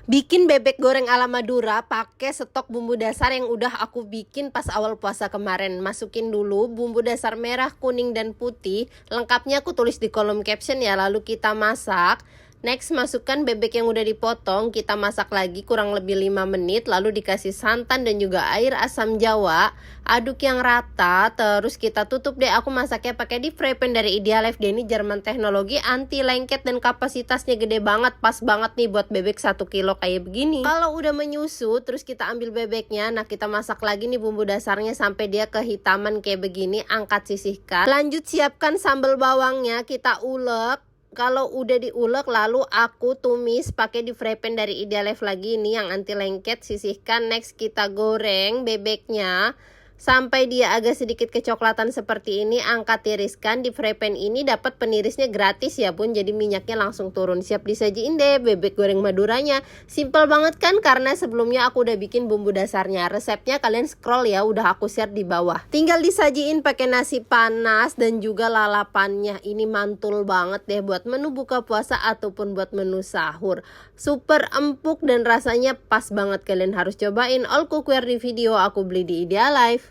Bikin bebek goreng ala Madura pakai stok bumbu dasar yang udah aku bikin pas awal puasa kemarin. Masukin dulu bumbu dasar merah, kuning, dan putih. Lengkapnya aku tulis di kolom caption ya, lalu kita masak. Next, masukkan bebek yang udah dipotong, kita masak lagi kurang lebih 5 menit, lalu dikasih santan dan juga air asam jawa. Aduk yang rata, terus kita tutup deh. Aku masaknya pakai di fry pan dari Idealife. Dia ini Jerman teknologi, anti lengket dan kapasitasnya gede banget, pas banget nih buat bebek 1 kilo kayak begini. Kalau udah menyusut, terus kita ambil bebeknya. Nah, kita masak lagi nih bumbu dasarnya sampai dia kehitaman kayak begini. Angkat, sisihkan. Lanjut siapkan sambal bawangnya, kita ulek. Kalau udah diulek, lalu aku tumis pakai di fry pan dari Idealife lagi, ini yang anti lengket. Sisihkan. Next, kita goreng bebeknya sampai dia agak sedikit kecoklatan seperti ini. Angkat, tiriskan. Di fry pan ini dapat penirisnya gratis ya bun, jadi minyaknya langsung turun. Siap disajiin deh bebek goreng Maduranya. Simple banget kan, karena sebelumnya aku udah bikin bumbu dasarnya. Resepnya kalian scroll ya, udah aku share di bawah. Tinggal disajiin pakai nasi panas dan juga lalapannya. Ini mantul banget deh buat menu buka puasa ataupun buat menu sahur. Super empuk dan rasanya pas banget, kalian harus cobain. All cookware di video aku beli di Idealife.